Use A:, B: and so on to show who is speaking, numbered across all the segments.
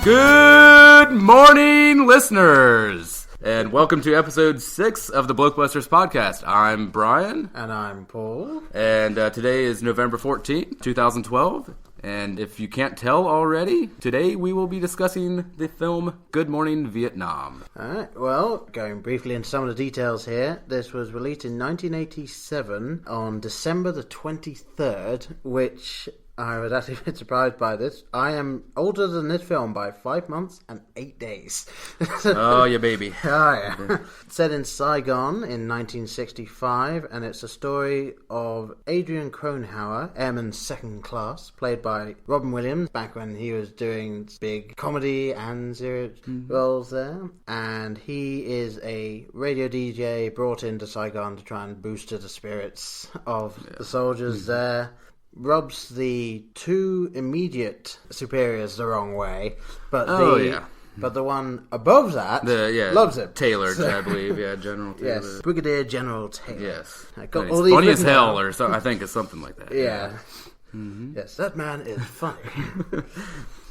A: Good morning, listeners, and welcome to episode 6 of the Blokebusters podcast. I'm Brian.
B: And I'm Paul.
A: And today is November 14th, 2012. And if you can't tell already, today we will be discussing the film Good Morning Vietnam.
B: Alright, well, going briefly into some of the details here, this was released in 1987 on December the 23rd, which I was actually a bit surprised by this. I am older than this film by 5 months and 8 days.
A: Oh, yeah, baby.
B: Oh, yeah. Set in Saigon in 1965, and it's a story of Adrian Cronauer, Airman Second Class, played by Robin Williams, back when he was doing big comedy and serious roles there. And he is a radio DJ brought into Saigon to try and boost the spirits of the soldiers there. Rubs the two immediate superiors the wrong way, but but the one above that loves him.
A: Taylor, I believe, General Taylor.
B: Yes, Brigadier General Taylor.
A: Yes,
B: got
A: all funny as hell, or so, I think it's something like that.
B: Yeah. Mm-hmm. Yes, that man is funny.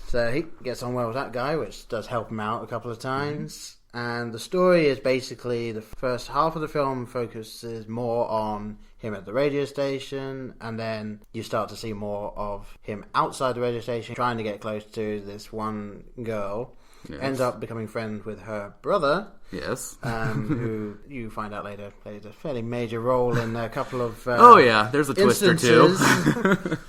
B: So he gets on well with that guy, which does help him out a couple of times. And the story is basically the first half of the film focuses more on him at the radio station, and then you start to see more of him outside the radio station trying to get close to this one girl. Yes. Ends up becoming friends with her brother.
A: Yes.
B: Who you find out later plays a fairly major role in a couple of
A: there's a twist or two.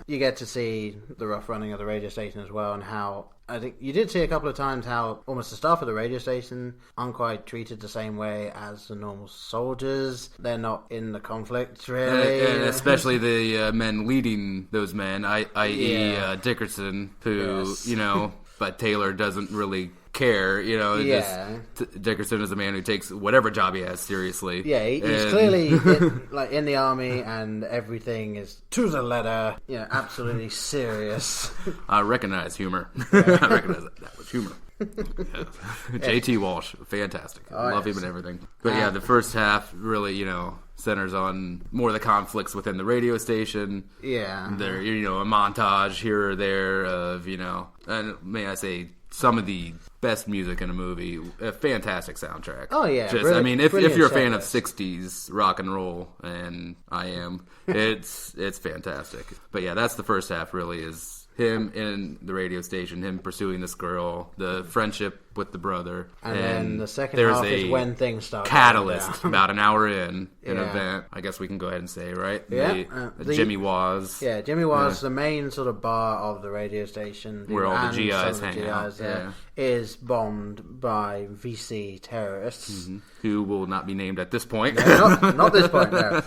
B: You get to see the rough running of the radio station as well, and how I think you did see a couple of times how almost the staff of the radio station aren't quite treated the same way as the normal soldiers. They're not in the conflict, really.
A: And especially the men leading those men, i.e. Dickerson, who, but Taylor doesn't really care, Dickerson is a man who takes whatever job he has seriously.
B: Yeah, he's clearly in the army, and everything is to the letter, absolutely serious.
A: I recognize humor. I recognize that was humor. J.T. Walsh, fantastic. Love him and everything. But the first half really, centers on more of the conflicts within the radio station.
B: Yeah.
A: There, a montage here or there of, and may I say, some of the best music in a movie. A fantastic soundtrack.
B: Oh, yeah.
A: If you're a fan of 60s rock and roll, and I am, it's fantastic. But yeah, that's the first half really is him in the radio station, him pursuing this girl, the friendship with the brother.
B: And then the second half is when things start.
A: Catalyst, about an hour in an event, I guess we can go ahead and say, right?
B: Yeah.
A: Jimmy Waz.
B: Yeah, Jimmy Waz, the main sort of bar of the radio station.
A: Where all the GIs hang out.
B: Is bombed by VC terrorists. Mm-hmm.
A: Who will not be named at this point.
B: No, not this point, no.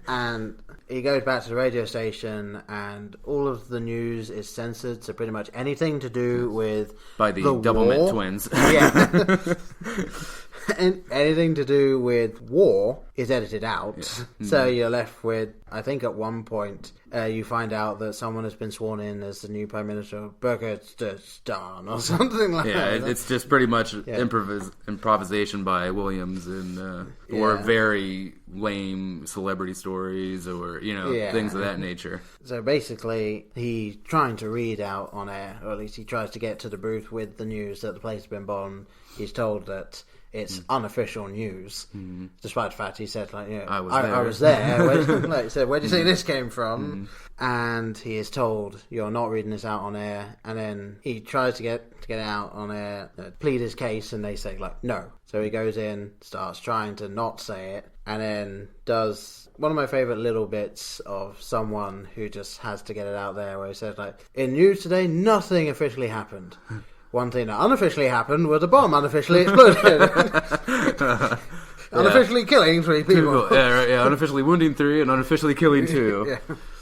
B: And he goes back to the radio station, and all of the news is censored, so pretty much anything to do with
A: by the Doublemint twins.
B: Yeah. And anything to do with war is edited out. Yeah. Mm-hmm. So you're left with, I think at one point, you find out that someone has been sworn in as the new Prime Minister of Burkestan or something like that.
A: Yeah, it's just pretty much improvisation by Williams, and or very lame celebrity stories, or things of that nature.
B: So basically, he's trying to read out on air, or at least he tries to get to the booth with the news that the place has been bombed. He's told that it's unofficial news, despite the fact he said, I was there. Where'd you say this came from? And he is told, you're not reading this out on air. And then he tries to get it out on air, plead his case, and they say, no. So he goes in, starts trying to not say it, and then does one of my favourite little bits of someone who just has to get it out there, where he says, in news today, nothing officially happened. One thing that unofficially happened was a bomb unofficially exploded. Unofficially killing 3 people.
A: Unofficially wounding 3 and unofficially killing 2.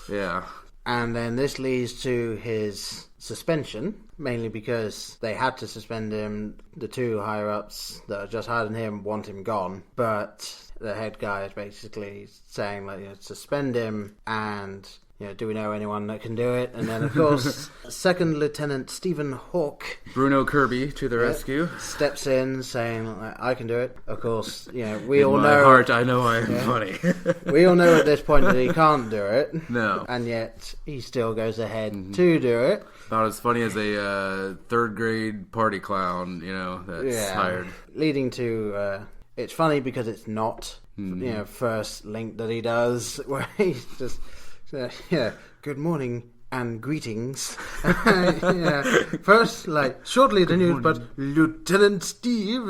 A: Yeah.
B: And then this leads to his suspension, mainly because they had to suspend him. The 2 higher-ups that are just higher than him want him gone, but the head guy is basically saying, suspend him, and do we know anyone that can do it? And then, of course, Second Lieutenant Stephen Hawke,
A: Bruno Kirby to the rescue,
B: steps in saying, I can do it. Of course, we all
A: in
B: know.
A: my heart, I know I am funny.
B: We all know at this point that he can't do it.
A: No.
B: And yet, he still goes ahead to do it.
A: Not as funny as a third grade party clown, that's hired.
B: Leading to, it's funny because it's not, first link that he does, where he's just, good morning and greetings. First, shortly the news, but Lieutenant Steve.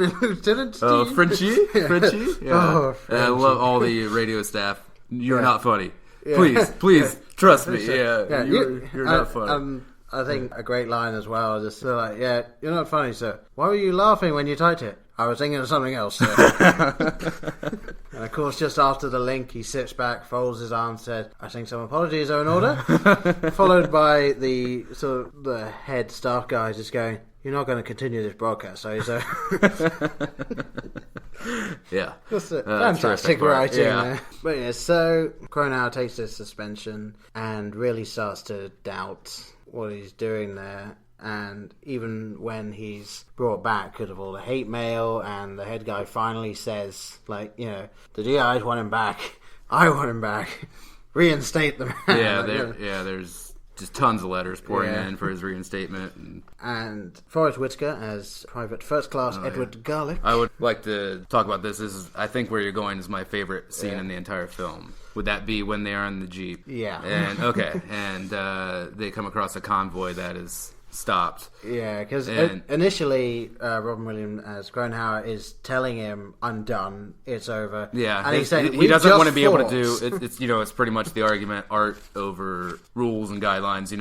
A: Oh, Frenchie? Frenchie? Yeah.
B: Oh, Frenchie.
A: I love all the radio staff. You're not funny. Yeah. Please, trust me. Yeah, you're not funny.
B: I think a great line as well, just you're not funny, sir. Why were you laughing when you typed it? I was thinking of something else, sir. And of course, just after the link, he sits back, folds his arms, said, I think some apologies are in order. Followed by the head staff guy just going, you're not going to continue this broadcast, are you, sir?
A: Yeah.
B: That's fantastic writing there. But so Cronauer takes this suspension and really starts to doubt what he's doing there. And even when he's brought back because of all the hate mail, and the head guy finally says, the GIs want him back. I want him back. Reinstate the man.
A: Yeah, there's just tons of letters pouring in for his reinstatement.
B: And Forrest Whitaker as Private First Class Edward Garlick.
A: I would like to talk about this. This is, I think, Where You're Going is my favorite scene in the entire film. Would that be when they are in the Jeep?
B: Yeah.
A: And they come across a convoy that is stopped.
B: Yeah, because initially Robin Williams as Cronauer is telling him, I'm done, it's over.
A: Yeah,
B: and he's saying,
A: he doesn't want to be able to do it's it's pretty much the argument, art over rules and guidelines.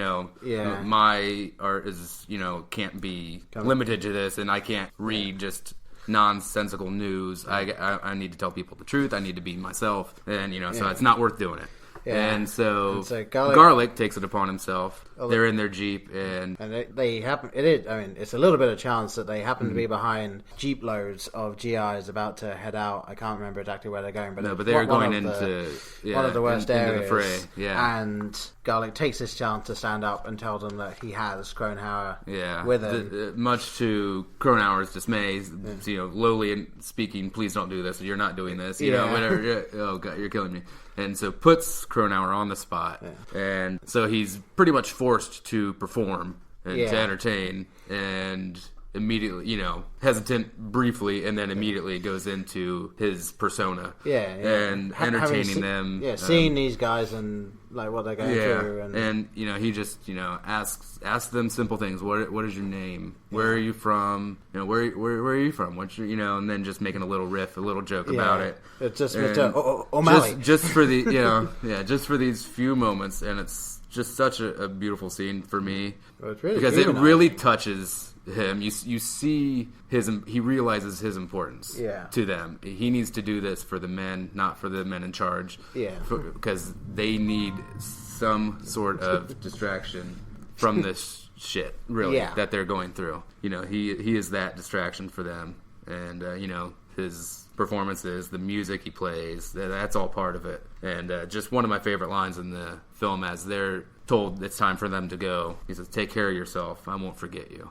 A: My art is can't be limited to this, and I can't read just nonsensical news. I need to tell people the truth. I need to be myself, and so it's not worth doing it. Yeah. And so Garlic takes it upon himself. They're in their Jeep, and
B: they happen. It is. I mean, it's a little bit of chance that they happen to be behind Jeep loads of GIs about to head out. I can't remember exactly where they're going, but
A: they're going into
B: one of the worst areas.
A: The fray. Yeah,
B: and Garlic takes this chance to stand up and tell them that he has Cronauer with him.
A: Much to Cronauer's dismay, lowly and speaking, please don't do this. You're not doing this. Whatever. Oh God, you're killing me. And so puts Cronauer on the spot. Yeah. And so he's pretty much forced to perform and to entertain, and immediately, hesitant briefly, and then immediately goes into his persona. And entertaining them.
B: Yeah, seeing these guys and what they're going through.
A: And he just, asks them simple things. What is your name? Where are you from? Where are you from? What's your, and then just making a little riff, a little joke about it.
B: It's just Mr. O'Malley.
A: Just for the, just for these few moments, and it's just such a beautiful scene for me.
B: Well, it's really
A: because it really touches him. You see he realizes his importance to them. He needs to do this for the men, not for the men in charge. Yeah, because they need some sort of distraction from this shit, really, that they're going through. He is that distraction for them, and his performances, the music he plays, that's all part of it. And just one of my favorite lines in the film, as they're told it's time for them to go, he says, take care of yourself, I won't forget you.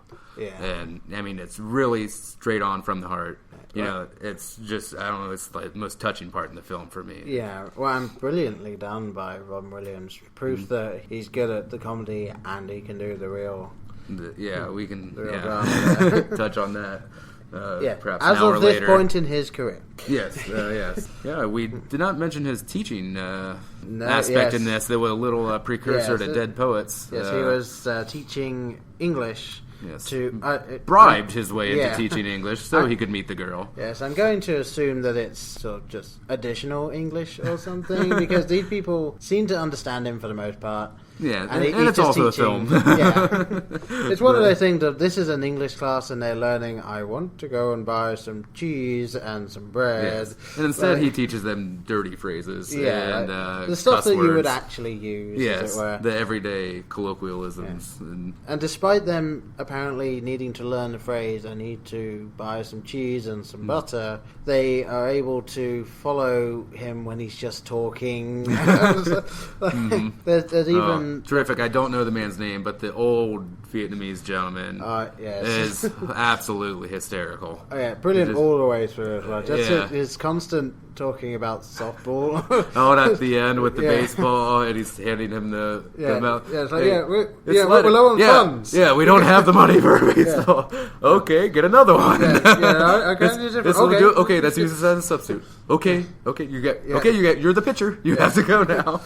A: And I mean, it's really straight on from the heart. It's just, I don't know, it's the most touching part in the film for me.
B: And brilliantly done by Robin Williams. Proof that he's good at the comedy and he can do the real
A: we can
B: drama.
A: touch on that. Perhaps
B: as
A: an hour
B: of this
A: later.
B: Point in his career.
A: Yes. Yeah, we did not mention his teaching aspect in this. There was a little precursor to Dead Poets.
B: Yes, he was teaching English.
A: Yes, bribed his way into teaching English so he could meet the girl.
B: Yes, I'm going to assume that it's sort of just additional English or something, because these people seem to understand him for the most part.
A: Yeah,
B: and
A: it's
B: just
A: also
B: teaching,
A: a film.
B: Yeah, it's one of those things that this is an English class and they're learning. I want to go and buy some cheese and some bread.
A: Yes. And instead, he teaches them dirty phrases.
B: Yeah,
A: and
B: the stuff
A: cuss
B: that
A: words.
B: you would actually use.
A: Yes,
B: as it were.
A: the everyday colloquialisms.
B: Yeah. And despite them apparently needing to learn the phrase, I need to buy some cheese and some butter, they are able to follow him when he's just talking. There's even...
A: terrific. I don't know the man's name, but the old Vietnamese gentleman
B: yes.
A: is absolutely hysterical.
B: Oh, yeah, brilliant all the way through as well. Just his constant talking about softball.
A: At the end with the baseball, and he's handing him the milk.
B: Yeah, it's like, we're low on funds.
A: Yeah, we don't have the money for a baseball. Okay, get another one. Okay, that's used as a substitute. Okay, you're the pitcher. You have to go now.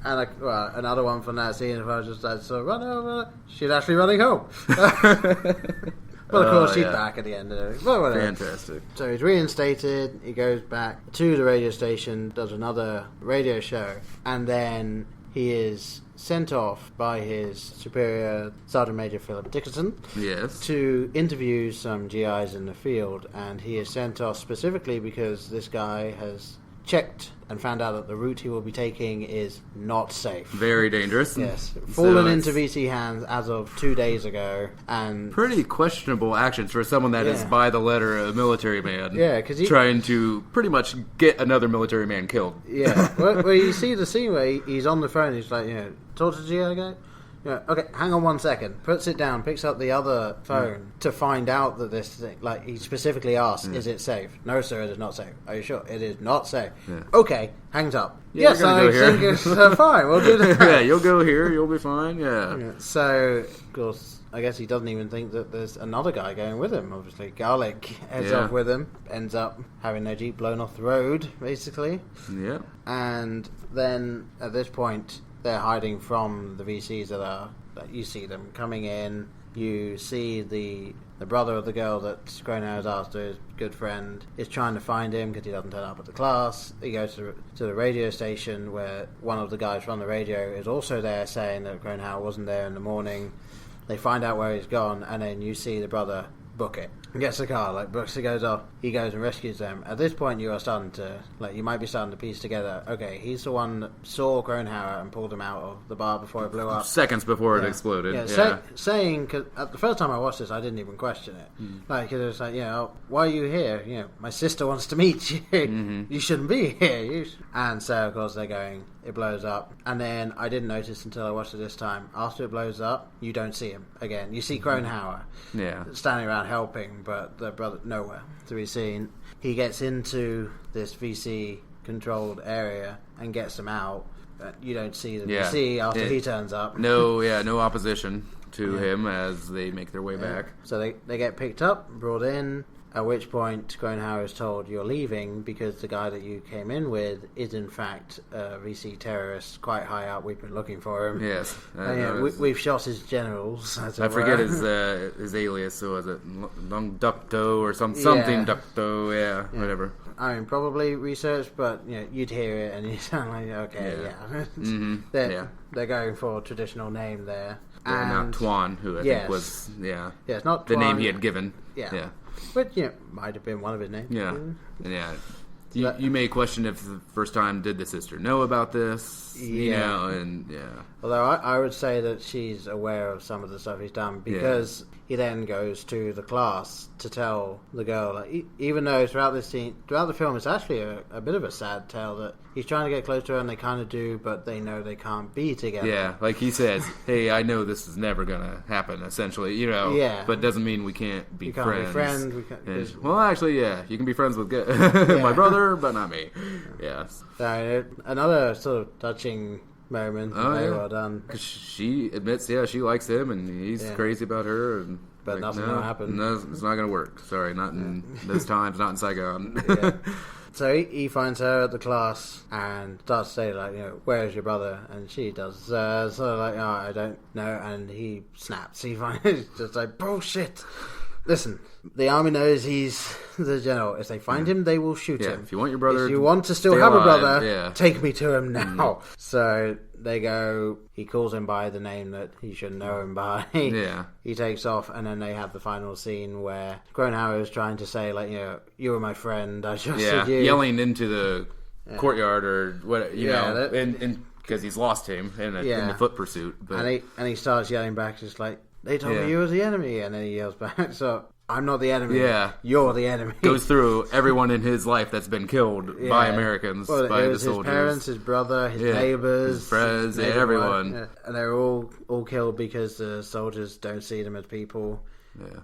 B: And another one from that scene, if I was just like, so run over, she's actually running home. But of course, she's back at the end of it. But whatever.
A: Fantastic.
B: So he's reinstated, he goes back to the radio station, does another radio show, and then he is sent off by his superior, Sergeant Major Philip Dickinson, to interview some GIs in the field. And he is sent off specifically because this guy has checked and found out that the route he will be taking is not safe.
A: Very dangerous.
B: Yes. Fallen into VC hands as of 2 days ago. And
A: pretty questionable actions for someone that is by the letter a military man.
B: Yeah, because
A: trying to pretty much get another military man killed.
B: Yeah. well, you see the scene where he's on the phone, he's like, talk to the GI guy. Yeah, okay, hang on 1 second. Puts it down, picks up the other phone to find out that this thing, like, he specifically asks, is it safe? No, sir, it is not safe. Are you sure? It is not safe. Yeah. Okay, hangs up. Yes, I think it's fine. We'll do that.
A: Yeah, you'll go here, you'll be fine, yeah.
B: So, of course, I guess he doesn't even think that there's another guy going with him, obviously. Garlic heads off with him, ends up having their Jeep blown off the road, basically.
A: Yeah.
B: And then, at this point, they're hiding from the VCs that you see them coming in. You see the brother of the girl that Cronauer's after, his good friend, is trying to find him because he doesn't turn up at the class. He goes to the radio station where one of the guys from the radio is also there saying that Cronauer wasn't there in the morning. They find out where he's gone, and then you see the brother book it. Gets the car, books it, goes off. He goes and rescues them. At this point, you are starting to, you might be starting to piece together, okay, he's the one that saw Cronauer and pulled him out of the bar before it blew up.
A: Seconds before it exploded.
B: Saying, because the first time I watched this, I didn't even question it. Because it was like, why are you here? My sister wants to meet you. You shouldn't be here. And so, of course, they're going, it blows up. And then I didn't notice until I watched it this time. After it blows up, you don't see him again. You see Cronauer standing around helping, but the brother nowhere to be seen. He gets into this VC controlled area and gets them out, but you don't see the VC after he turns up.
A: No opposition to him as they make their way back.
B: So they get picked up, brought in. At which point, Cronauer is told you're leaving because the guy that you came in with is in fact a VC terrorist, quite high up. We've been looking for him.
A: Yes,
B: we've shot his generals.
A: I forget his alias. So was it Long Ducto or something Ducto? Yeah, whatever.
B: I mean, probably research, but you'd hear it and you sound like, okay, they're going for a traditional name there.
A: And not Tuan, who I think was
B: it's not
A: the
B: Tuan,
A: name he had given. Yeah.
B: But might have been one of his names.
A: Yeah. You may question if the first time did the sister know about this,
B: Although I would say that she's aware of some of the stuff he's done because he then goes to the class to tell the girl, even though throughout the film, it's actually a bit of a sad tale that he's trying to get close to her and they kind of do, but they know they can't be together.
A: Yeah, like he says, hey, I know this is never going to happen, essentially, but doesn't mean we can't be friends.
B: We can't be friends.
A: Well, actually, you can be friends with my brother, but not me. Yeah.
B: So, another sort of touching moment. Very well done.
A: Because she admits, she likes him, and he's crazy about her.
B: But nothing will happen.
A: No, it's not going to work. Sorry, not in those times, not in Saigon.
B: So he finds her at the class and starts to say, where's your brother? And she does, I don't know. And he snaps. He finds it's just like, bullshit. Listen, the army knows he's the general. If they find him, they will shoot him.
A: If you want your brother,
B: if you want to still have a brother, take me to him now. So they go. He calls him by the name that he should know him by. He takes off, and then they have the final scene where Kronauer is trying to say, like, you were my friend. I trusted you.
A: Yelling into the courtyard or what, know, and because he's lost him in the foot pursuit. But...
B: And he starts yelling back, just like, they told me you were the enemy, and then he yells back, so I'm not the enemy. You're the enemy.
A: Goes through everyone in his life that's been killed by Americans, by the soldiers.
B: His parents, his brother, his neighbors,
A: his friends, everyone.
B: And they're all killed because the soldiers don't see them as people.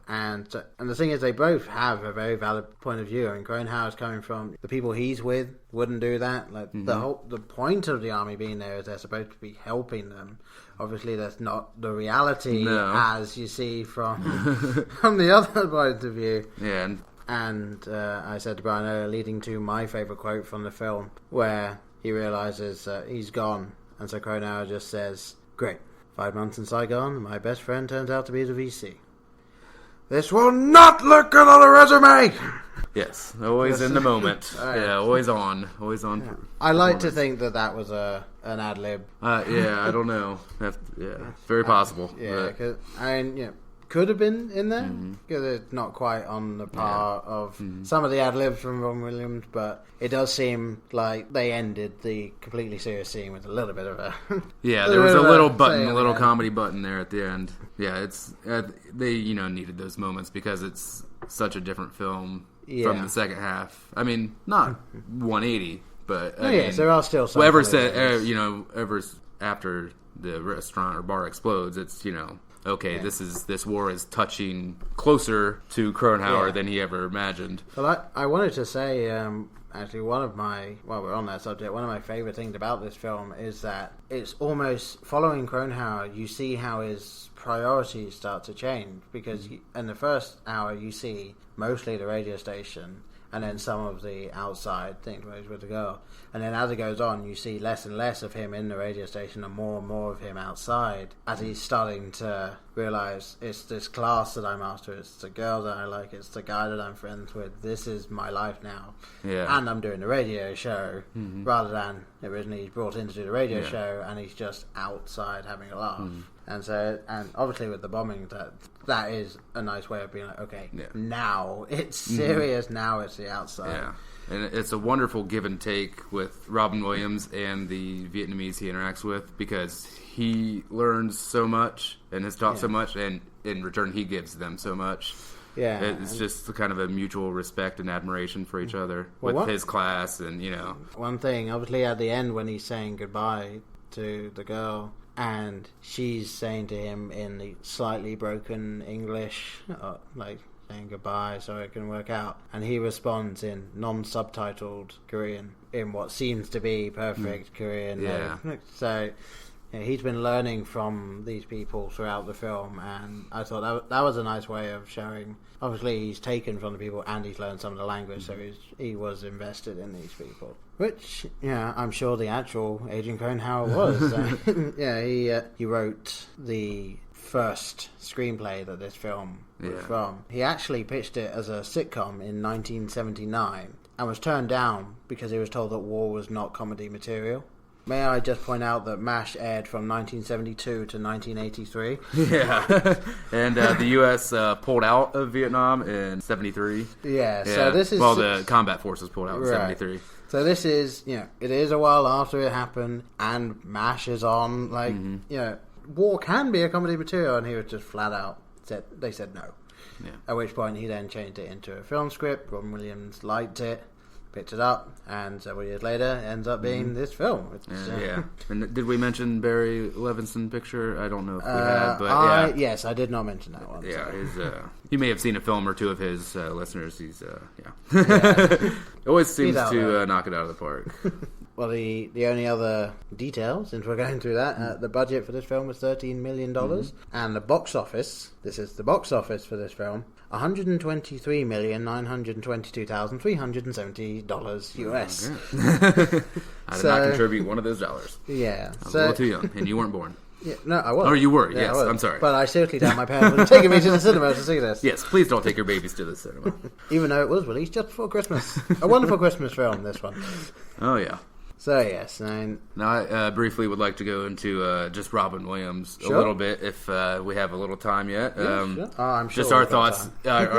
B: And the thing is, they both have a very valid point of view. I mean, Kronauer's coming from the people he's with wouldn't do that. Like the point of the army being there is they're supposed to be helping them. Obviously, that's not the reality as you see from the other point of view. And I said to Brian earlier, leading to my favourite quote from the film, where he realises he's gone, and so Kronauer just says, "Great, 5 months in Saigon, my best friend turns out to be the VC. This will not look good on a resume!"
A: Yes, always in the moment. Always on.
B: I like to think that was an ad lib.
A: I don't know. Very possible.
B: Because could have been in there because it's not quite on the par of some of the ad libs from Ron Williams, but it does seem like they ended the completely serious scene with a little bit of a
A: there was a little button, a little comedy button there at the end. It's they needed those moments because it's such a different film from the second half. I mean, not 180, but
B: there are still some.
A: Whoever said ever after the restaurant or bar explodes, it's this war is touching closer to Kronauer than he ever imagined.
B: Well, I wanted to say, actually, while we're on that subject, one of my favourite things about this film is that it's almost following Kronauer. You see how his priorities start to change, because in the first hour you see mostly the radio station and then some of the outside things where he's with the girl. And then as it goes on, you see less and less of him in the radio station and more of him outside, as he's starting to realise it's this class that I'm after, it's the girl that I like, it's the guy that I'm friends with, this is my life now. And I'm doing the radio show, rather than originally he's brought in to do the radio show and he's just outside having a laugh. And obviously with the bombing, that is a nice way of being like, okay, now it's serious, now it's the outside.
A: And it's a wonderful give and take with Robin Williams and the Vietnamese he interacts with, because he learns so much and has taught so much, and in return he gives them so much. It's just kind of a mutual respect and admiration for each other with his class, and
B: One thing, obviously at the end when he's saying goodbye to the girl, and she's saying to him in the slightly broken English, like saying goodbye so it can work out, and he responds in non-subtitled Korean in what seems to be perfect Korean. So he's been learning from these people throughout the film, and I thought that was a nice way of showing. Obviously he's taken from the people and he's learned some of the language, so he was invested in these people, which I'm sure the actual Agent Kronauer was. He wrote the first screenplay that this film was from. He actually pitched it as a sitcom in 1979 and was turned down because he was told that war was not comedy material. May I just point out that MASH aired from 1972 to 1983.
A: And the U.S. Pulled out of Vietnam in 73.
B: So this is...
A: Well, the combat forces pulled out in 73.
B: So this is, it is a while after it happened, and MASH is on, war can be a comedy material, and he was just flat out they said no. At which point he then changed it into a film script. Robin Williams liked it, picked it up, and several years later ends up being this film.
A: And did we mention Barry Levinson picture? I don't know if we had, but
B: yes, I did not mention that one.
A: You may have seen a film or two of his, listeners. He's always seems to knock it out of the park.
B: Well, the only other detail, since we're going through that, the budget for this film was $13 million, and the box office, this is the box office for this film, $123,922,370 US.
A: I did not contribute one of those dollars.
B: Yeah.
A: I was a little too young, and you weren't born.
B: Yeah, no, I was.
A: Oh, you were,
B: Yeah,
A: yes.
B: I was.
A: I'm sorry.
B: But I seriously doubt my parents would have taken me to the cinema to see this.
A: Yes, please don't take your babies to the cinema.
B: Even though it was released just before Christmas. A wonderful Christmas film, this one.
A: Oh, yeah.
B: So, yes. Now,
A: I briefly would like to go into just Robin Williams a
B: Sure.
A: little bit, if we have a little time yet.
B: sure. Oh, I'm sure
A: just our
B: we've got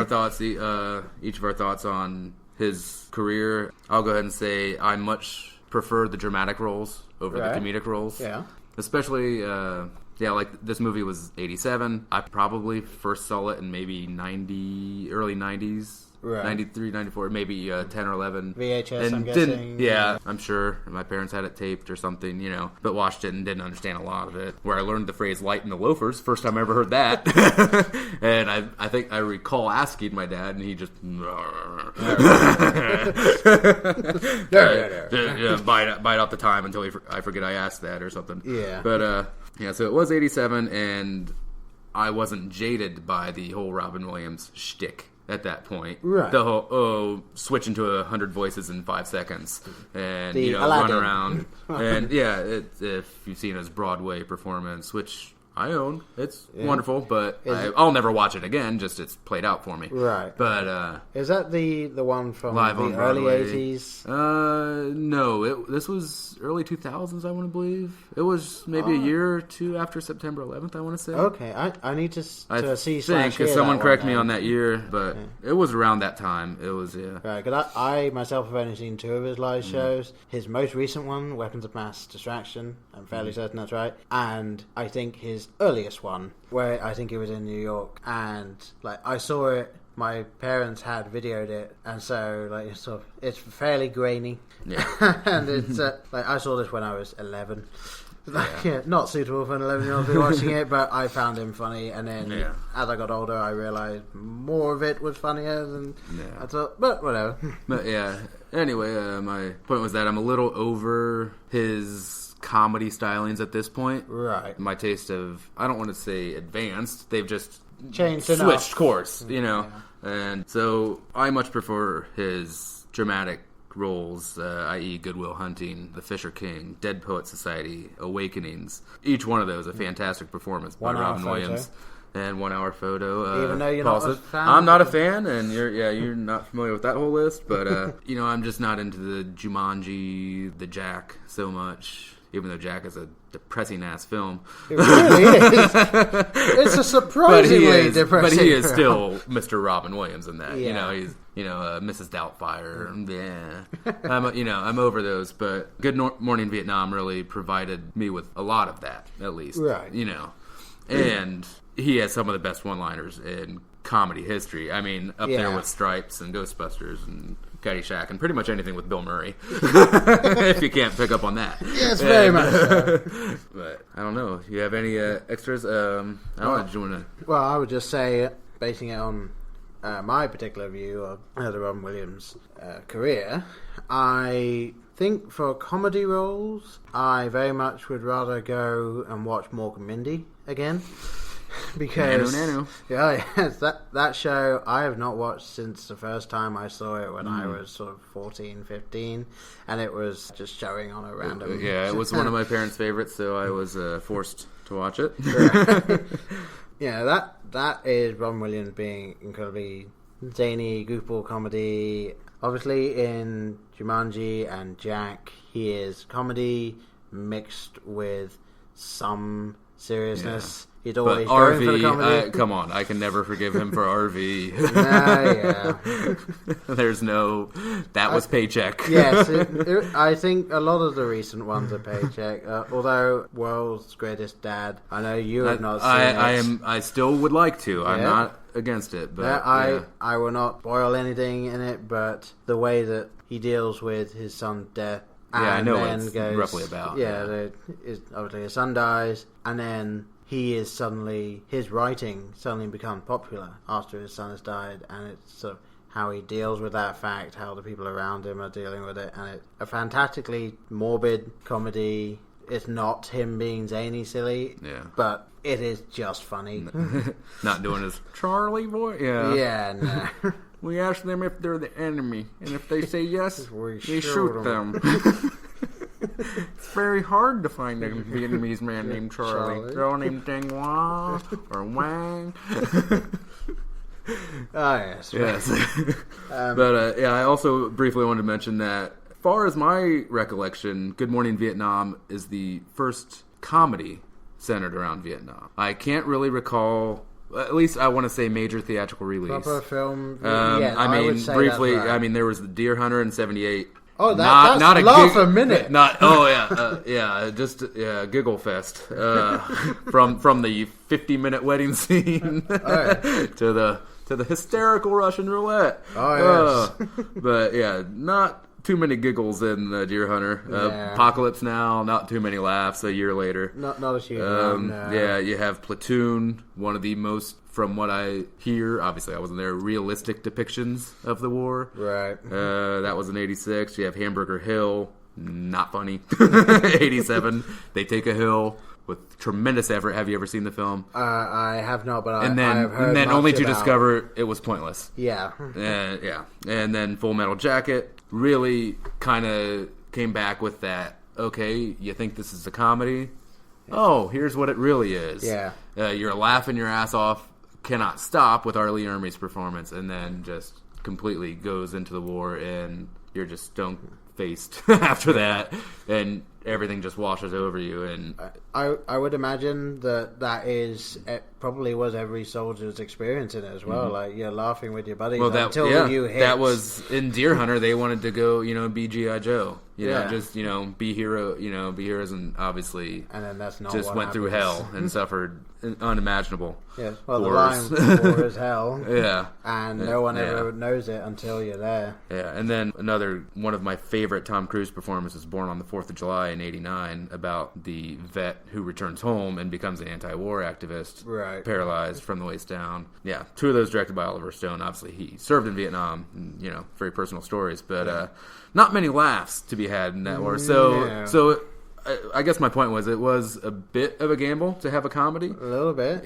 A: thoughts, each of our thoughts on his career. I'll go ahead and say I much prefer the dramatic roles over the comedic roles.
B: Yeah.
A: Especially, like this movie was 87. I probably first saw it in maybe early 90s.
B: Right.
A: 93, 94, maybe 10 or 11.
B: VHS,
A: and
B: I'm guessing.
A: Yeah, I'm sure. My parents had it taped or something, but watched it and didn't understand a lot of it. Where I learned the phrase light in the loafers, first time I ever heard that. And I think I recall asking my dad, and he just... bite off the time until I forget I asked that or something.
B: Yeah.
A: But, so it was 87, and I wasn't jaded by the whole Robin Williams shtick at that point.
B: Right.
A: The whole, switch into 100 voices in 5 seconds and,
B: The
A: run
B: Aladdin.
A: around. And, if you've seen his Broadway performance, which I own, it's wonderful, but I'll never watch it again, just it's played out for me.
B: Right.
A: But,
B: is that the one from
A: Live
B: the
A: on
B: early
A: Broadway.
B: 80s?
A: No, this was early 2000s, I want to believe. It was maybe a year or two after September 11th, I want to say.
B: Okay, I need to see
A: I
B: /
A: think,
B: hear
A: someone
B: that
A: correct
B: one
A: me
B: then.
A: on that year, but it was around that time. It was,
B: Right, because I myself have only seen 2 of his live shows. His most recent one, Weapons of Mass Distraction, I'm fairly certain that's right, and I think his earliest one, where I think he was in New York, and I saw it. My parents had videoed it, and so it's fairly grainy.
A: Yeah.
B: And it's I saw this when I was 11. Not suitable for an 11-year-old to be watching it, but I found him funny, and then as I got older, I realized more of it was funnier than I thought. But whatever.
A: But anyway, my point was that I'm a little over his comedy stylings at this point.
B: Right.
A: My taste of, I don't want to say advanced, they've just
B: Changed
A: switched
B: enough.
A: course, and so I much prefer his dramatic roles, i.e. Good Will Hunting, The Fisher King, Dead Poet Society, Awakenings. Each one of those a fantastic performance by
B: 1 hour
A: Robin
B: photo.
A: Williams. And 1 hour photo.
B: Even though you're not a fan?
A: I'm not a fan, and you're not familiar with that whole list, but I'm just not into the Jumanji, the Jack so much. Even though Jack is a depressing ass film,
B: It really is. It's a surprisingly depressing.
A: But he is
B: film.
A: still Mr. Robin Williams in that.
B: Yeah.
A: He's Mrs. Doubtfire. Yeah, I'm over those. But Good Morning Vietnam really provided me with a lot of that, at least.
B: Right.
A: And he has some of the best one-liners in comedy history. I mean, up there with Stripes and Ghostbusters and Caddyshack and pretty much anything with Bill Murray. If you can't pick up on that.
B: Yes, very much so.
A: But I don't know. Do you have any extras? I don't know. Do you want to...
B: Well, I would just say, basing it on my particular view of the Robin Williams career, I think for comedy roles, I very much would rather go and watch Mork and Mindy again. Because
A: Nanu.
B: yes, that show I have not watched since the first time I saw it when I was sort of 14, 15, and it was just showing on a random...
A: Yeah, it was one of my parents' favorites, so I was forced to watch it.
B: Yeah, that is Robin Williams being incredibly zany, goofball comedy. Obviously in Jumanji and Jack, he is comedy mixed with some seriousness. He's always going for the comedy.
A: Come on, I can never forgive him for RV. There's no... That was Paycheck.
B: Yes, I think a lot of the recent ones are Paycheck. Although World's Greatest Dad, I know you have not seen it.
A: I still would like to. I'm not against it, but
B: I will not spoil anything in it. But the way that he deals with his son's death, and
A: I know
B: then
A: what it's
B: goes,
A: roughly about.
B: Obviously his son dies, and then his writing suddenly becomes popular after his son has died, and it's sort of how he deals with that fact, how the people around him are dealing with it, and it's a fantastically morbid comedy. It's not him being zany silly, but it is just funny.
A: Not doing his Charlie voice.
B: Yeah, no.
A: We ask them if they're the enemy, and if they say yes, we shoot them. It's very hard to find a Vietnamese man named Charlie. Girl named Ding Wah or Wang.
B: Oh, yes.
A: Yes. But, I also briefly wanted to mention that, as far as my recollection, Good Morning Vietnam is the first comedy centered around Vietnam. I can't really recall, at least I want to say major theatrical release.
B: Proper film.
A: I
B: would say
A: briefly,
B: that's right.
A: There was The Deer Hunter in 78.
B: Oh, that's laugh a minute.
A: Just giggle fest from the 50-minute wedding scene to the hysterical Russian roulette.
B: Oh yes,
A: but yeah, not too many giggles in Deer Hunter. Apocalypse Now, not too many laughs a year later.
B: Not a huge amount, no.
A: Yeah, you have Platoon, one of the most, from what I hear, obviously I wasn't there, realistic depictions of the war.
B: Right.
A: That was in 86. You have Hamburger Hill, not funny. 87, They Take a Hill with tremendous effort. Have you ever seen the film?
B: I have not, but I have heard
A: and then
B: much
A: only to
B: about...
A: discover it was pointless.
B: Yeah.
A: Yeah. And then Full Metal Jacket really kind of came back with that, okay, you think this is a comedy? Oh, here's what it really is.
B: Yeah.
A: You're laughing your ass off, cannot stop with R. Lee Ermey's performance, and then just completely goes into the war, and you're just stone-faced after that, and everything just washes over you. And
B: I would imagine that is, it probably was every soldier's experience in it as well. Like, you're laughing with your buddies until you hit.
A: That was in Deer Hunter. They wanted to go, be G.I. Joe. Just be hero. Be heroes, and obviously,
B: and then that's not
A: just
B: what
A: went
B: happens.
A: through hell and suffered unimaginable.
B: Yeah, well,
A: horrors.
B: the line war is hell.
A: Yeah,
B: and no one ever knows it until you're there.
A: Yeah, and then another one of my favorite Tom Cruise performances, Born on the 4th of July in '89, about the vet who returns home and becomes an anti-war activist,
B: right?
A: Paralyzed from the waist down. Yeah, two of those directed by Oliver Stone. Obviously, he served in Vietnam. And, very personal stories, but not many laughs to be had in that war. So I guess my point was, it was a bit of a gamble to have a comedy.
B: A little bit.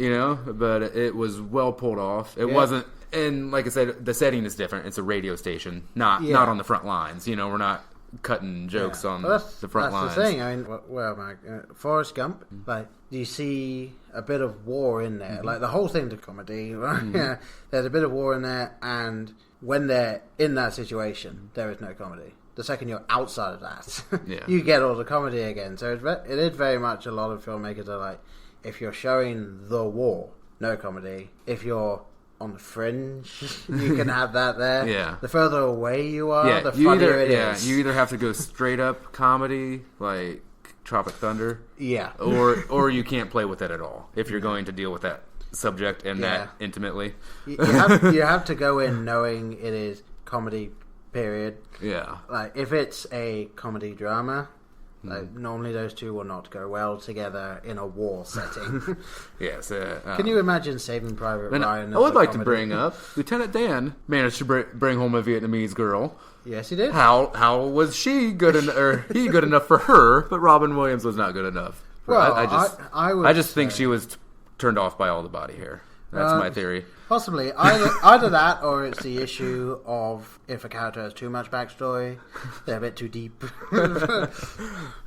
A: But it was well pulled off. It wasn't, and like I said, the setting is different. It's a radio station, not on the front lines. We're not cutting jokes on the front lines.
B: That's the thing. I mean, Forrest Gump, like, you see a bit of war in there. Like, the whole thing's a comedy, right? There's a bit of war in there, and when they're in that situation, there is no comedy. The second you're outside of that, you get all the comedy again. So it is very much, a lot of filmmakers are like, if you're showing the war, no comedy. If you're on the fringe, you can have that there.
A: Yeah.
B: The further away you are, the funnier it is.
A: You either have to go straight up comedy, like Tropic Thunder, or you can't play with it at all if you're going to deal with that subject and that intimately.
B: You have to go in knowing it is comedy, period.
A: Yeah.
B: Like, if it's a comedy drama, like, normally those two will not go well together in a war setting.
A: Yes.
B: Can you imagine Saving Private Ryan?
A: I would like to bring up Lieutenant Dan managed to bring home a Vietnamese girl.
B: Yes, he did.
A: How was she good or he good enough for her, but Robin Williams was not good enough.
B: Well,
A: I just think she was turned off by all the body hair. That's my theory.
B: Possibly. Either that, or it's the issue of, if a character has too much backstory, they're a bit too deep.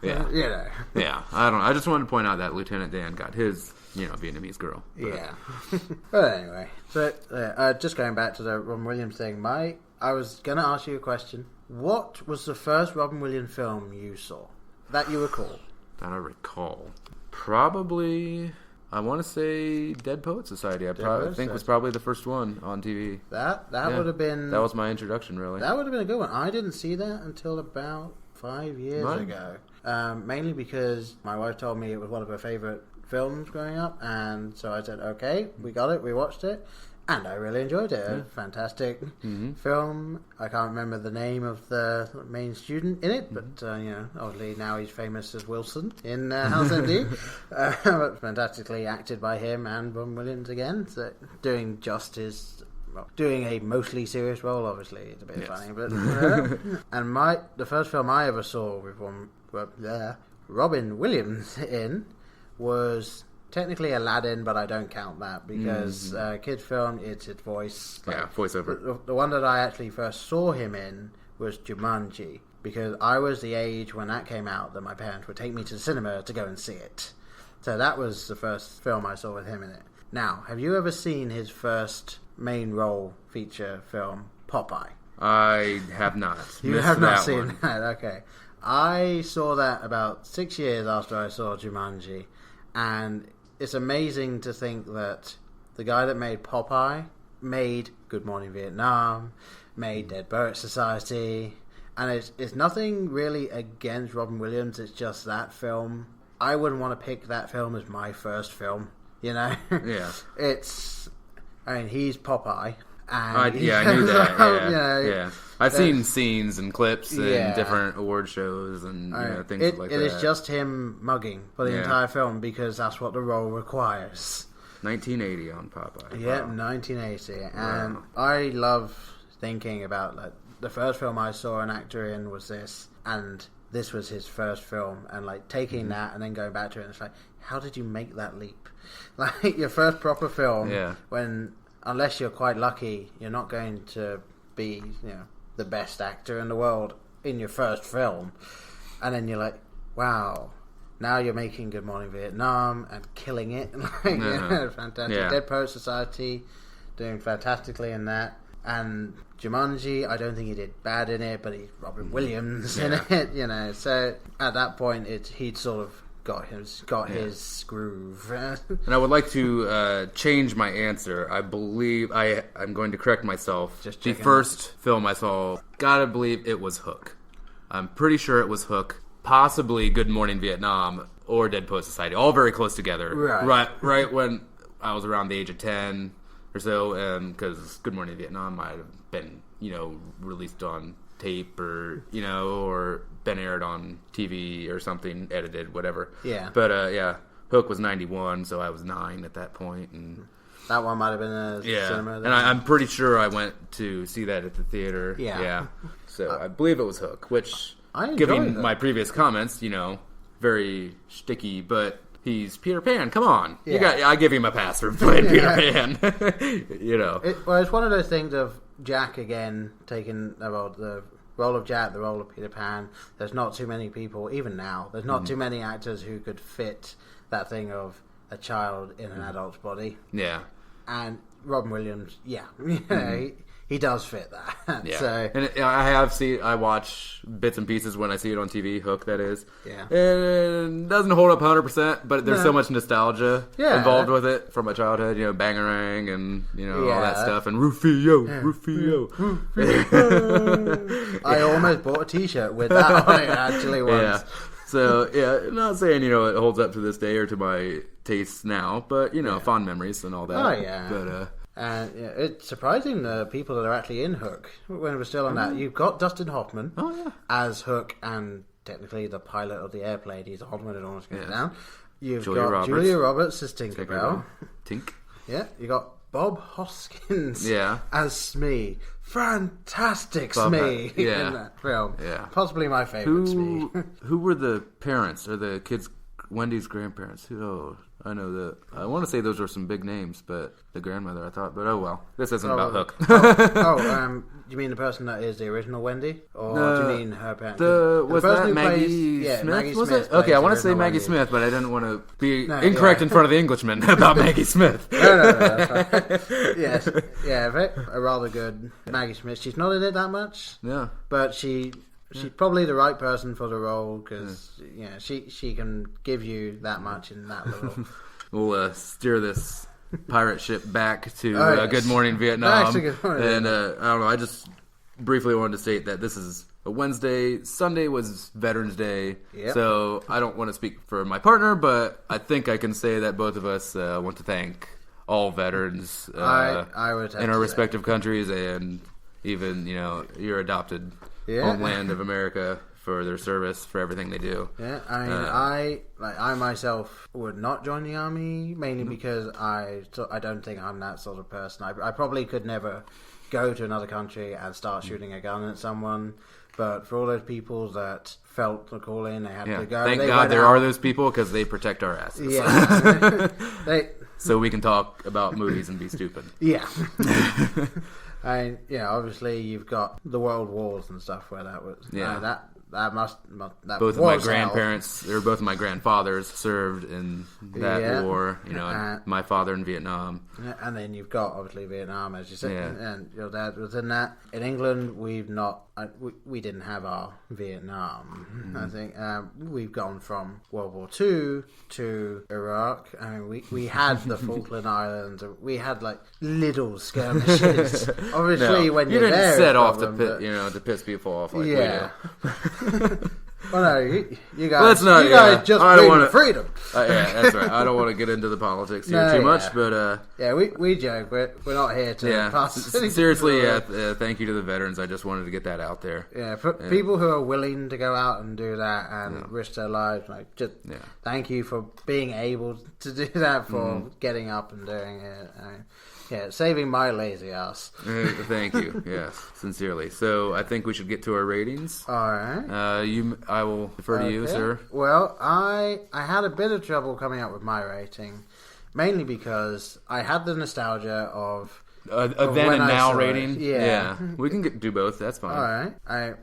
A: Yeah. Yeah. I don't know. I just wanted to point out that Lieutenant Dan got his, Vietnamese girl. But.
B: Yeah. But anyway. So, just going back to the Robin Williams thing, I was going to ask you a question. What was the first Robin Williams film you saw that you recall? That I recall.
A: Probably... I want to say Dead Poets Society. I think was probably the first one on TV.
B: That would have been...
A: That was my introduction, really.
B: That would have been a good one. I didn't see that until about 5 years ago. Mainly because my wife told me it was one of her favourite films growing up, and so I said, okay, we got it, we watched it, and I really enjoyed it. A fantastic film. I can't remember the name of the main student in it, but obviously now he's famous as Wilson in House MD. But fantastically acted by him and Robin Williams again, so doing justice. Doing a mostly serious role, obviously, it's a bit funny, but and the first film I ever saw with Robin Williams in was technically Aladdin, but I don't count that because kids' film, it's his voice.
A: Voiceover.
B: The one that I actually first saw him in was Jumanji, because I was the age when that came out that my parents would take me to the cinema to go and see it. So that was the first film I saw with him in it. Now, have you ever seen his first main role feature film, Popeye?
A: I have not.
B: You have not seen that, okay. I saw that about 6 years after I saw Jumanji, and it's amazing to think that the guy that made Popeye made Good Morning Vietnam, made Dead Poet Society, and it's nothing really against Robin Williams, it's just that film. I wouldn't want to pick that film as my first film, you know?
A: Yeah.
B: He's Popeye.
A: I knew that. Yeah. I've seen scenes and clips and different award shows and things like that.
B: It is just him mugging for the entire film because that's what the role requires.
A: 1980 on Popeye.
B: Yeah, wow. 1980. And I love thinking about the first film I saw an actor in was this, and this was his first film, and taking that and then going back to it, and it's how did you make that leap? Your first proper film, when unless you're quite lucky, you're not going to be the best actor in the world in your first film, and then you're wow, now you're making Good Morning Vietnam and killing it. Fantastic. Yeah. Dead Poet Society, doing fantastically in that. And Jumanji, I don't think he did bad in it, but he's Robin Williams in it, So at that point, he'd sort of got his groove.
A: And I would like to change my answer. I believe I'm going to correct myself. The first film I saw, gotta believe it was Hook. I'm pretty sure it was Hook. Possibly Good Morning Vietnam or Dead Poet Society. All very close together. Right when I was around the age of 10 or so, because Good Morning Vietnam might have been, released on tape or been aired on TV or something, edited, whatever.
B: Yeah.
A: But Hook was 91, so I was 9 at that point, and
B: that one might have been a cinema.
A: And I'm pretty sure I went to see that at the theater.
B: Yeah.
A: So I believe it was Hook, which,
B: given
A: my previous comments, very sticky, but he's Peter Pan. Come on, I give him a pass for playing Peter Pan.
B: It's one of those things of Jack again taking the role of Jack, the role of Peter Pan. There's not too many people, even now. There's not too many actors who could fit that thing of a child in an adult's body.
A: Yeah,
B: and Robin Williams, he does fit that.
A: Yeah.
B: So,
A: and I watch bits and pieces when I see it on TV, Hook, that is.
B: Yeah.
A: And it doesn't hold up 100%, but there's so much nostalgia involved with it from my childhood, Bangarang and, all that stuff. And Rufio.
B: I almost bought a t-shirt with that on it, actually, once.
A: Yeah. So, I'm not saying, it holds up to this day or to my tastes now, but, fond memories and all that.
B: Oh, yeah.
A: But,
B: and it's surprising the people that are actually in Hook when it was still on that. You've got Dustin Hoffman as Hook, and technically the pilot of the airplane. He's Hoffman and almost going down. You've got Julia Roberts as Tinkerbell.
A: Tink.
B: Yeah, you got Bob Hoskins as Smee. Fantastic Smee in that film.
A: Yeah,
B: possibly my favorite Smee.
A: Who were the parents or the kids? Wendy's grandparents. I know that. I want to say those were some big names, but the grandmother, I thought. But oh well, this isn't about Hook.
B: Do you mean the person that is the original Wendy, or do you mean her parents?
A: Was that Maggie Smith?
B: Maggie
A: was
B: Smith
A: it? Okay, I want to say Maggie Smith, but I didn't want to be incorrect in front of the Englishman about Maggie Smith.
B: No, that's right. Yes, a rather good Maggie Smith. She's not in it that much.
A: Yeah,
B: but she's probably the right person for the role because she can give you that much in that little.
A: We'll steer this pirate ship back to Good Morning Vietnam.
B: Good morning.
A: And I don't know. I just briefly wanted to state that this is a Wednesday. Sunday was Veterans Day, so I don't want to speak for my partner, but I think I can say that both of us want to thank all veterans
B: I would
A: in our respective countries, and even your adopted homeland of America, for their service, for everything they do.
B: Yeah, I mean, I myself would not join the army, mainly because I don't think I'm that sort of person. I probably could never go to another country and start shooting a gun at someone. But for all those people that felt the calling, they had to go.
A: Thank God there are those people, because they protect our asses.
B: Yeah.
A: So we can talk about movies and be stupid.
B: Yeah. And obviously you've got the world wars and stuff where that was that
A: both of
B: was
A: my
B: hell.
A: grandparents, or both of my grandfathers served in that war. You know, and my father in Vietnam.
B: And then you've got obviously Vietnam, as you said,
A: Yeah.
B: and your dad was in that. In England, we've not, we didn't have our Vietnam. I think we've gone from World War II to Iraq. I mean, we had the Falkland Islands. We had like little skirmishes. Obviously, when
A: you
B: you're
A: didn't
B: there,
A: set
B: it's
A: off
B: problem,
A: to piss people off like
B: yeah.
A: we do.
B: Well, no, you guys,
A: Let's not,
B: you guys just bring freedom.
A: Yeah, that's right. I don't want to get into the politics here too much, but
B: yeah, we joke. We're not here to pass.
A: Seriously, thank you to the veterans. I just wanted to get that out there.
B: Yeah, for people who are willing to go out and do that and risk their lives, like just thank you for being able to do that, for getting up and doing it. Yeah, saving my lazy ass.
A: Thank you. Yes, sincerely. So I think we should get to our ratings.
B: All right.
A: I will defer to you, sir.
B: Well, I had a bit of trouble coming up with my rating, mainly because I had the nostalgia of
A: a then and now rating.
B: Yeah.
A: We can do both. That's fine.
B: All right.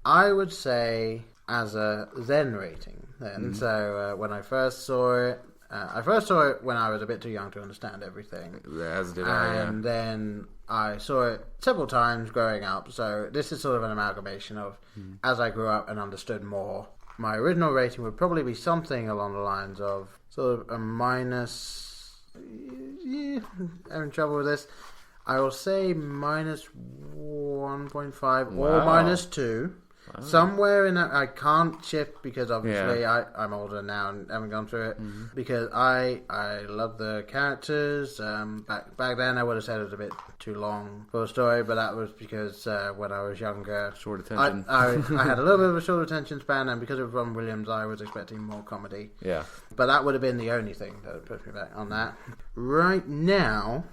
B: I would say as a then rating. Then, so when I first saw it. I first saw it when I was a bit too young to understand everything.
A: As did I,
B: And then I saw it several times growing up. So this is sort of an amalgamation of as I grew up and understood more. My original rating would probably be something along the lines of sort of a minus... Yeah, I'm having trouble with this. I will say minus 1.5 or minus 2. Wow. Somewhere in that, I can't shift because obviously I'm older now and haven't gone through it. Because I love the characters. Back then I would have said it was a bit too long for a story, but that was because when I was younger,
A: short attention.
B: I had a little bit of a short attention span, and because of Ron Williams, I was expecting more comedy.
A: Yeah,
B: but that would have been the only thing that would put me back on that. Right now,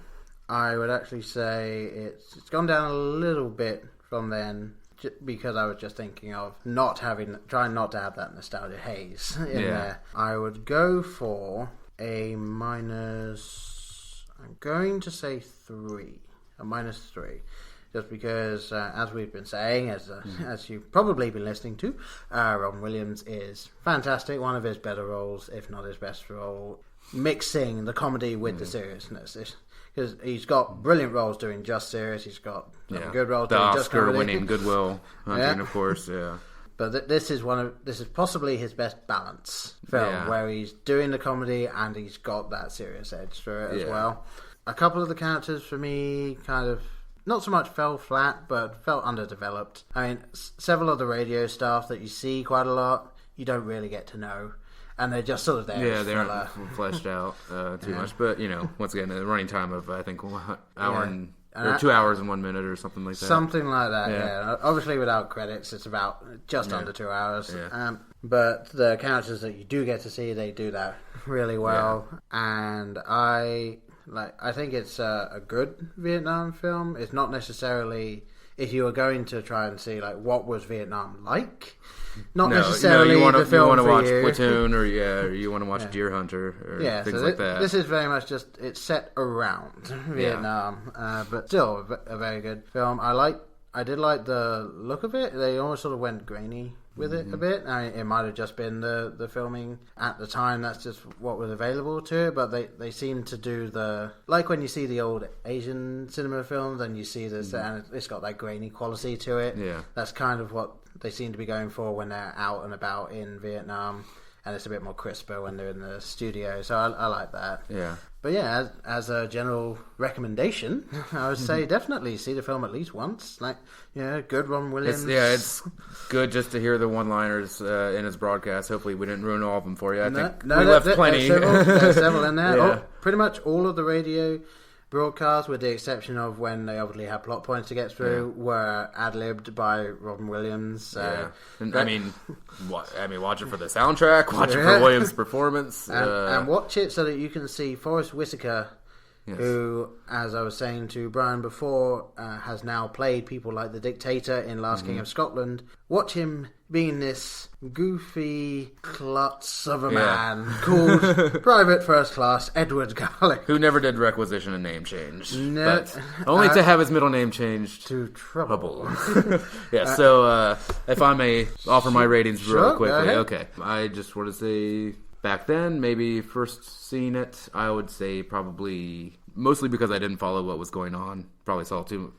B: I would actually say it's gone down a little bit from then. Because I was just thinking of trying not to have that nostalgia haze in there. I would go for a minus. I'm going to say 3, a minus 3, just because, as we've been saying, as you've probably been listening to, Robin Williams is fantastic. One of his better roles, if not his best role, mixing the comedy with the seriousness. Because he's got brilliant roles doing just serious. He's got good roles doing just comedy.
A: The Oscar-winning Goodwill Hunting, of course. Yeah,
B: but this is possibly his best balance film, where he's doing the comedy and he's got that serious edge through it as well. A couple of the characters for me kind of not so much fell flat, but felt underdeveloped. I mean, several of the radio staff that you see quite a lot, you don't really get to know. And they're just sort of there.
A: Yeah, they aren't fleshed out too much. But, once again, the running time of, I think, 2 hours and 1 minute or something like that.
B: Something like that, yeah. Obviously, without credits, it's about just under 2 hours. Yeah. But the characters that you do get to see, they do that really well. Yeah. And I think it's a good Vietnam film. It's not necessarily... If you were going to try and see, what was Vietnam like... Not necessarily
A: you
B: the film
A: want to watch
B: you.
A: Platoon, or you want to watch Deer Hunter, or things like that.
B: This is very much just it's set around Vietnam, but still a very good film. I did like the look of it. They almost sort of went grainy with it a bit. I mean, it might have just been the filming at the time. That's just what was available to it. But they seem to do like when you see the old Asian cinema films and you see this, and it's got that grainy quality to it. Yeah, that's kind of what they seem to be going for when they're out and about in Vietnam, and it's a bit more crisper when they're in the studio. So I like that. Yeah. But yeah, as a general recommendation, I would say definitely see the film at least once. Good Ron Williams.
A: It's good just to hear the one-liners in his broadcast. Hopefully we didn't ruin all of them for you. I think we left plenty.
B: There's several in there. Pretty much all of the radio broadcasts, with the exception of when they obviously had plot points to get through, were ad-libbed by Robin Williams.
A: Watch it for the soundtrack, watch it for Williams' performance.
B: And watch it so that you can see Forrest Whitaker
A: Yes.
B: who, as I was saying to Brian before, has now played people like the Dictator in Last King of Scotland. Watch him being this goofy klutz of a man called Private First Class Edward Garlick.
A: Who never did requisition a name change.
B: No,
A: but only to have his middle name changed.
B: to trouble.
A: Yeah, so if I may offer my ratings real
B: Sure,
A: quickly.
B: go ahead.
A: Okay. I just want to say, back then, maybe first seeing it, I would say probably, mostly because I didn't follow what was going on. Probably saw too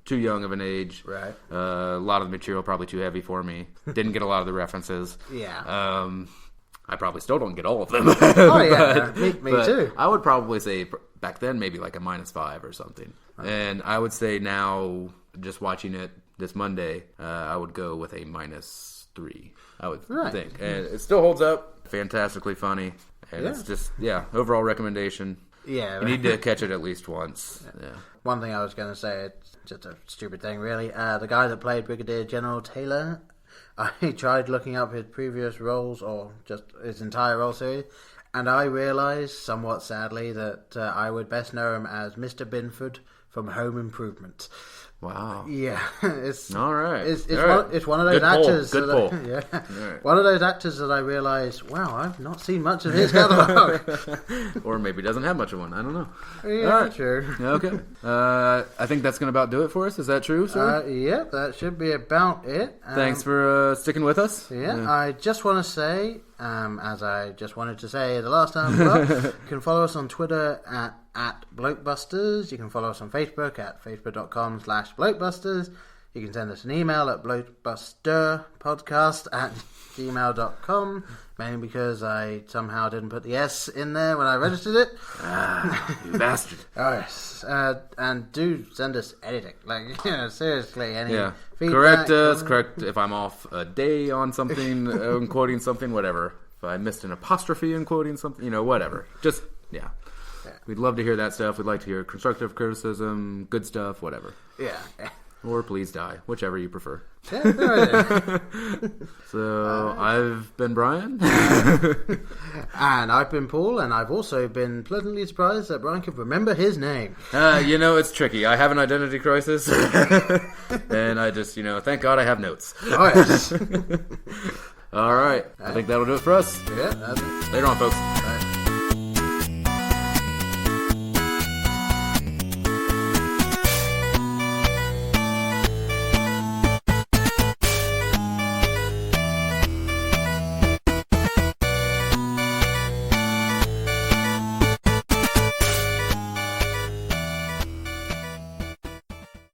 A: young of an age.
B: Right.
A: A lot of the material probably too heavy for me. Didn't get a lot of the references.
B: Yeah.
A: I probably still don't get all of them.
B: Oh, yeah. Me too.
A: I would probably say back then maybe like a -5 or something. And I would say now, just watching it this Monday, I would go with a -3. I would think. And it still holds up. Fantastically funny. And it's just, overall recommendation.
B: Yeah.
A: You need to catch it at least once. Yeah.
B: One thing I was going to say, it's just a stupid thing, really. The guy that played Brigadier General Taylor, I tried looking up his previous roles, or just his entire role series, and I realised, somewhat sadly, that I would best know him as Mr. Binford from Home Improvement.
A: Wow.
B: Yeah, it's
A: all right.
B: It's
A: all right.
B: It's one of those
A: Good pull.
B: actors.
A: Good
B: that
A: pull.
B: Right. One of those actors that I realised, wow, I've not seen much of his catalogue.
A: Or maybe doesn't have much of one. I don't know.
B: Yeah,
A: all right.
B: true.
A: Okay. I think that's going to about do it for us. Is that true, sir?
B: Yeah, that should be about it.
A: Thanks for sticking with us.
B: Yeah, I just want to say, as I just wanted to say the last time, you can follow us on Twitter at Blokebusters. You can follow us on Facebook at facebook.com/Blokebusters. You can send us an email at blokebusterpodcast@gmail.com, mainly because I somehow didn't put the S in there when I registered it.
A: You bastard.
B: Oh, yes. And do send us anything. Like, seriously, any feedback.
A: Correct us. Correct if I'm off a day on something, quoting something, whatever. If I missed an apostrophe in quoting something, whatever. Just, yeah. We'd love to hear that stuff. We'd like to hear constructive criticism, good stuff, whatever.
B: Yeah.
A: Or please die, whichever you prefer.
B: Yeah, right.
A: So, I've been Brian.
B: And I've been Paul, and I've also been pleasantly surprised that Brian could remember his name.
A: It's tricky. I have an identity crisis. And I just, thank God I have notes.
B: Oh, yes.
A: All right. I think that'll do it for us.
B: Yeah, that's it.
A: Later on, folks.
B: Right.